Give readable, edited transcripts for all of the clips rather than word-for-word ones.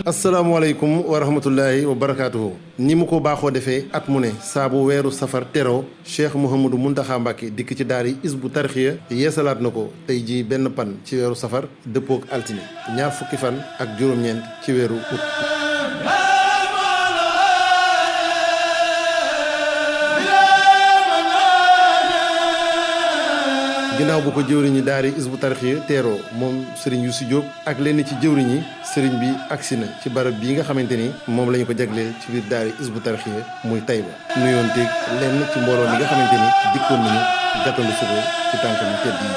asalaamaaleykum wa rahmatullahi wa barakaatuhu. ni mu ko baaxoo defee at mu ne saa bu weeru safar teroo Cheikh Mouhamadou Mountakha Mbacké dikk ci daari Hizbut Tarqiyyah yeesalaat na ko tey jii benn pan ci weeru safar dëppook altine ñaar fukki fan ak juróom-ñeent ci weeru août. ginnaaw bu ko jëwriñi daari Hizbut Tarqiyyah teeroo moom Serigne Youssou Diop ak lenn ci jëwriñ yi Serigne bi agsi na ci barab bii nga xamante ni moom la ñu ko jagleel ci biir daari Hizbut Tarqiyyah muy Taïba nuyoonteeg lenn ci mbooloo mi nga xamante ni dikkoon nañu gàttandu suko ci tànkam yu tedd yi.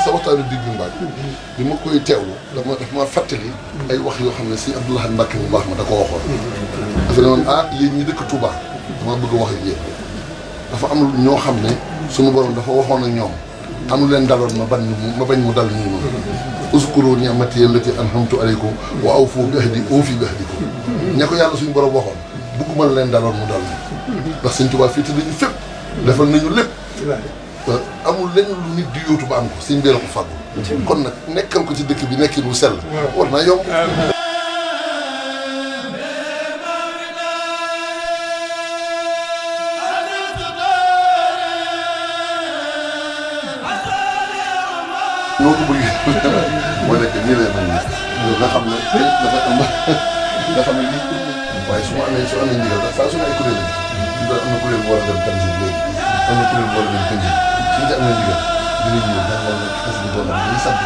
sa waxtaanu digg mbaaj bi ma koy teewlu daf ma fàttali ay wax yoo xam ne si Abdou Lahad Mbacké bu baax ma da ko waxoon dafa ne woon yéen ñi dëkk Touba dama bëgg a wax ak yéen dafa am ñoo xam ne suñu borom dafa waxoon ak ñoom am lu leen daloon ma bañ mu dal ñu noonu uskuru ni'mati allati an'amtu alaykum wa awfu bi ahdi uufi bi ahdikum ña ko yàlla suñu borom waxoon bëgguma la leen daloon mu dal ndax Sëñ Touba fii te dañu fépp defal nañu lépp amul lenn lu nit di yóotu ba am ko si mbir ko fàggu kon nag nekkal ko ci dëkk bi nekkin wu sell war naa yomb. noo ko bëggee moo nekk nii lay mel nii nga xam ne dafa am nga xam ne lii waaye su amee ndigal saa su ne ay kuréel la am na kuréel bu war a dem Tanzanie léegi am na kuréel bu war a dem Tëngéej suñu ci amee ndigal dinañ ñëw jàngal la xas bi boo xam ne dañuy sant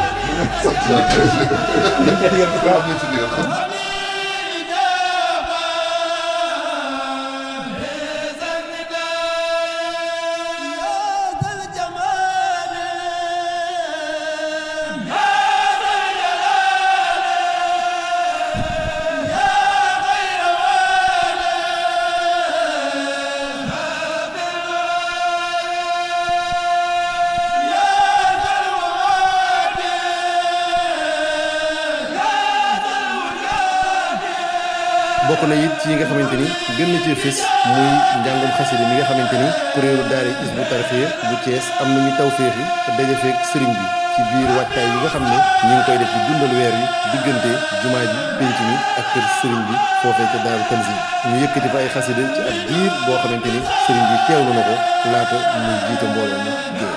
bokk na it ci yi nga xamante ni gën na cee fës muy njàngum xasida mi nga xamante ni kuréelu daara Hizbut Tarqiyyah bu Thiès am nañu tawféex yi te daje feek sëriñ bi ci biir waajtaay yi nga xam ne ñu ngi koy def ci dundal weer yi diggante jumaa ji pénc mi ak kër sëriñ bi foofee ca daaru Tanzil ñu yëkkati fa ay xasida ci ab diir boo xamante ni sëriñ bi teewlu na ko laata muy jiite mbooloo mi génn.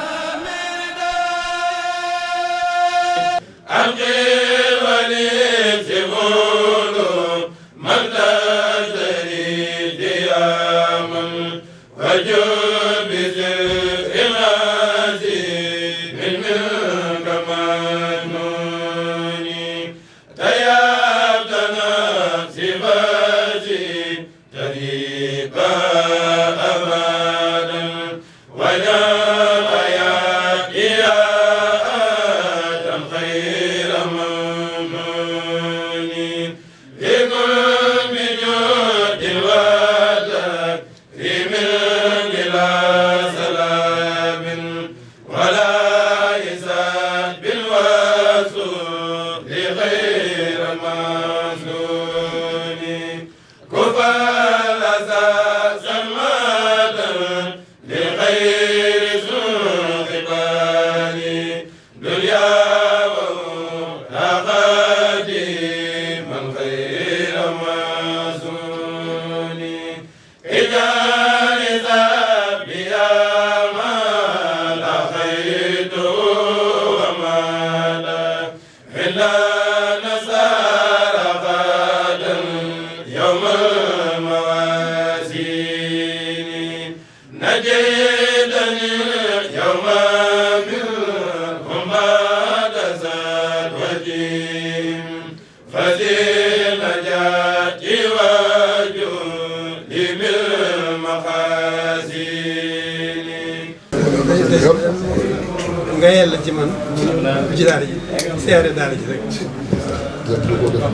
nga yella ci man bu ci daara ji siyaare daara ji rek yàgg na koo def na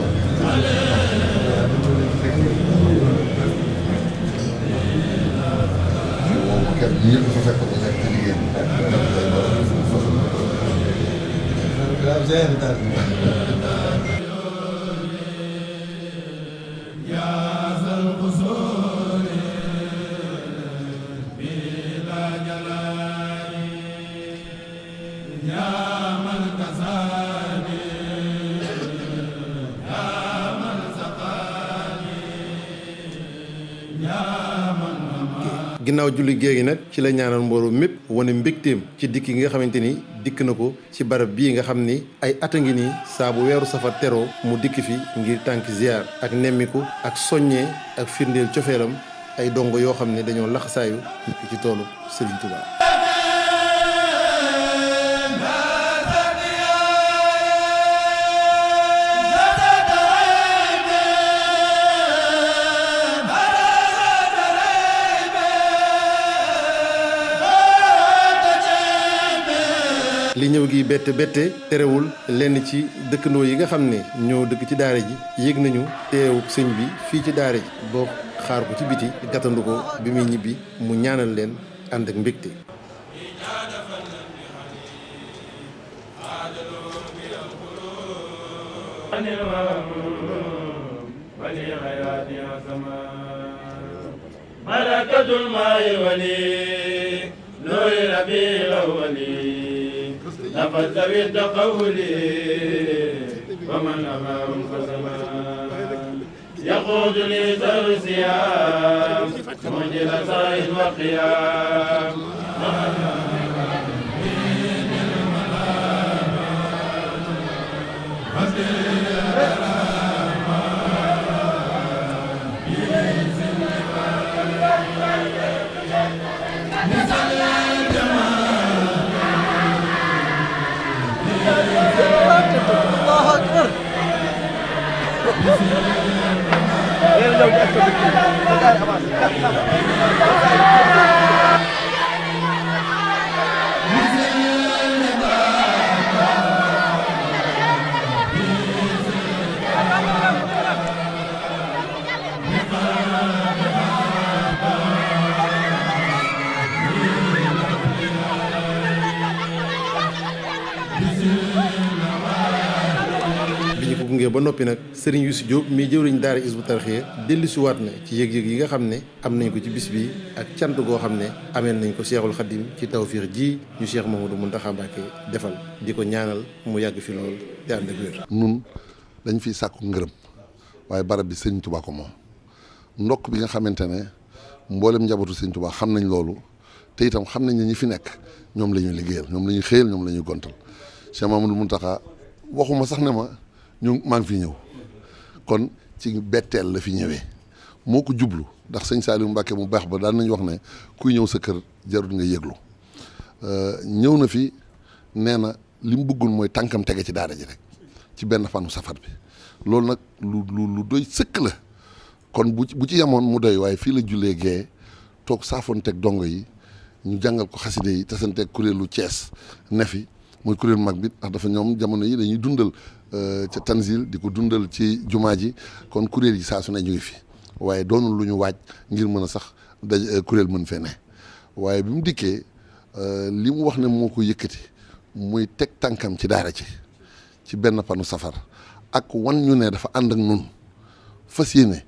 moom kenn ñëpp fa fekk ko nekk ci liggéey ginnaaw julli géegi nag ci la ñaanal mbooloo mépp wane mbégteem ci dikk gi nga xamante ni dikk na ko ci barab bii nga xam ni ay at a ngi nii saa bu weeru safar teroo mu dikk fi ngir tànk ziar ak nemmiku ak soññee ak firndeel cofeelam ay dongo yoo xam ne dañoo laxasaayu nekk ci toolu Serigne Touba. li ñëw gi bette terewul lenn ci dëkkandoo yi nga xam ne ñoo dëkk ci daara ji yëg nañu teewu sëñ bi fii ci daara ji boo xaar ko ci biti gàttandu ko bi muy ñibbi mu ñaanal leen ànd ak mbégte. malakatul maay wali nuuri rabil awwali نفذ ود قولي ومن أمام فسما يقود لي ذر الصيام مجل صائد وقيام ba noppi nag Serigne Youssou Diop mi jëwriñ daara Hizbut Tarqiyyah dellusiwaat na ci yëg-yëg yi nga xam ne am nañ ko ci bis bi ak cant goo xam ne ameel nañ ko Cheikhul Khadim ci tawfiix ji ñu Cheikh Mouhamadou Mountakha Mbacké defal di ko ñaanal mu yàgg fi lool te ànd ak wér. nun dañ fiy sàkku ngërëm waaye barab bi Serigne Touba ko moom ndokk bi nga xamante ne mboolem njabootu Serigne Touba xam nañ loolu te itam xam nañ ne ñi fi nekk ñoom la ñuy liggéeyal ñoom la ñuy xëyal ñoom la ñuy gontal Cheikh Mouhamadou Mountakha waxuma sax ne ma ñu maa ngi fi ñëw kon ci betteel la fi ñëwee moo ko jublu ndax sëñ Saliou Mbacké mu baax ba daan nañ wax ne kuy ñëw sa kër jarul nga yëglu ñëw na fi nee na li mu bëggul mooy tànkam tege ci daara ji rek ci benn fanu safar bi loolu nag lu doy sëkk la kon bu ci yemoon mu doy waaye fii la jullee gee toog saafoonteeg dongo yi ñu jàngal ko xaside yi tasanteeg kuréelu Thiès ne fi mooy kuréelu mag bi ndax dafa ñoom jamono yi dañuy dundal ca Tanzil di ko dundal ci jumaa ji kon kuréel yi saa su ne ñu ngi fi waaye doonul lu ñu waaj ngir mën a sax kuréel mën fee ne waaye bi mu dikkee li mu wax ne moo ko yëkkati muy teg tànkam ci daara ci benn panu safar ak wan ñu ne dafa ànd ak nun fas yéene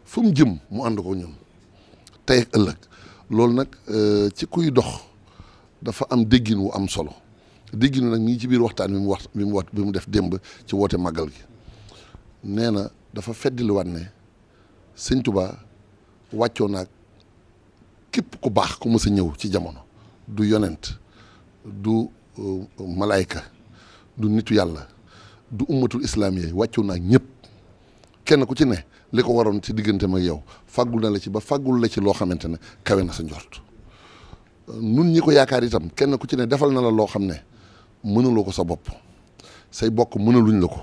fu mu jëm mu ànd ko ñun tey ak ëllëg loolu nag ci kuy dox dafa am déggin wu am solo dégginu nag ñii ci biir waxtaan bi mu def démb ci woote màggal gi nee na dafa feddiliwaat ne sëñ Touba wàccoo naag képp ku baax ku mës a ñëw ci jamono du yonent du malaayka du nitu yàlla du ummatul islaamiya wàccoo naag ñëpp kenn ku ci ne li ko waroon ci diggante mag yow fàggul na la ci ba fàggul la ci loo xamante ne kawe na sa njort nun ñi ko yaakaar itam kenn ku ci ne defal na la loo xam ne mënuloo ko sa bopp say bokk mënaluñ la ko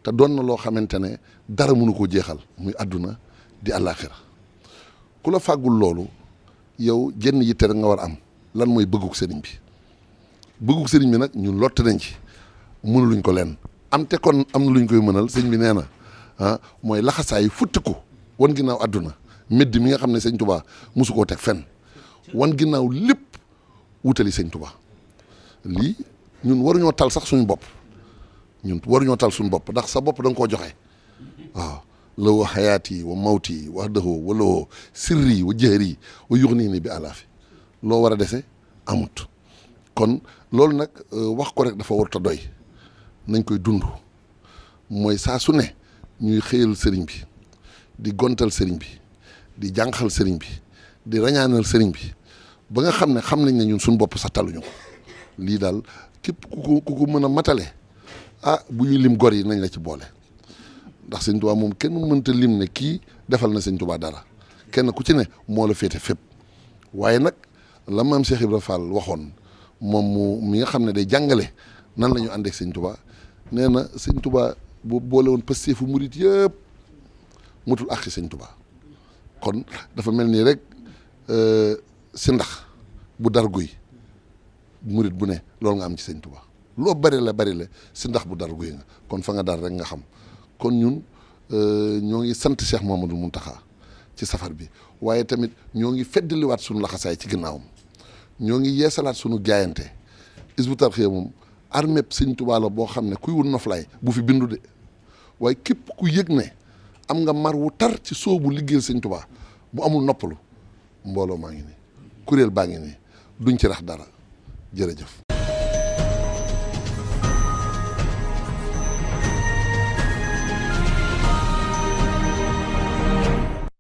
te doon na loo xamante ne dara mënu koo jeexal muy àdduna di àllaaxira ku la fàggul loolu yow jenn yitte rek nga war a am lan mooy bëgguk sëriñ bi nag ñun lott nañ ci mënuluñ ko leen am te kon am na lu ñu koy mënal sëñ bi nee na mooy laxasaay futtiku wan ginnaaw àdduna médd mi nga xam ne sëñ Tuubaa mosu koo teg fenn wan ginnaaw lépp wutali sëñ Tuubaa lii ñun waruñoo tal sax suñu bopp ndax sa bopp da nga koo joxe waaw la wa xayaati wa mawti wa dëxoo wa lowoo sirri wa jëhri wa yux nii ni bi alaafi loo war a dese amut kon loolu nag wax ko rek dafa warut a doy nañ koy dund mooy saa su ne ñuy xëyal sëriñ bi di gontal sëriñ bi di jànqal sëriñ bi di rañaanal sëriñ bi ba nga xam nañ ne ñun suñu bopp sax taluñu ko lii daal képp ku ko mën a matale bu ñuy lim gor yi nañ la ci boole ndax sëñ Tuubaa moom kenn mënta lim ne kii defal na sëñ Tuubaa dara kenn ku ci ne moo la féete fépp waaye nag la maam Cheikh Ibra Fall waxoon moom mi nga xam ne day jàngale nan la ñu àndeek sëñ Tuubaa nee na sëñ Tuubaa boo boole woon pasteefu murit yëpp mutul àqi sëñ Tuubaa kon dafa mel nii rek si ndax bu dar guy murit bu ne loolu nga am ci sëñ Tuubaa loo bari la si ndax bu dar guy nga kon fa nga dar rek nga xam kon ñun ñoo ngi sant Cheikh Mouhamadoul Mountakha ci safar bi waaye tamit ñoo ngi feddaliwaat sunu laxasaay ci ginnaawam ñoo ngi yeesalaat sunu jaayante Hizbut Tarqiyyah moom armée sëñ Tuubaa la boo xam ne kuy wut noflaay bu fi bindu de waaye képp ku yëg ne am nga mar wu tar ci soobu liggéeyal sëñ Tuubaa bu amul noppalu mbooloo maa ngi nii kuréel baa ngi nii duñ ci rax dara jërëjëf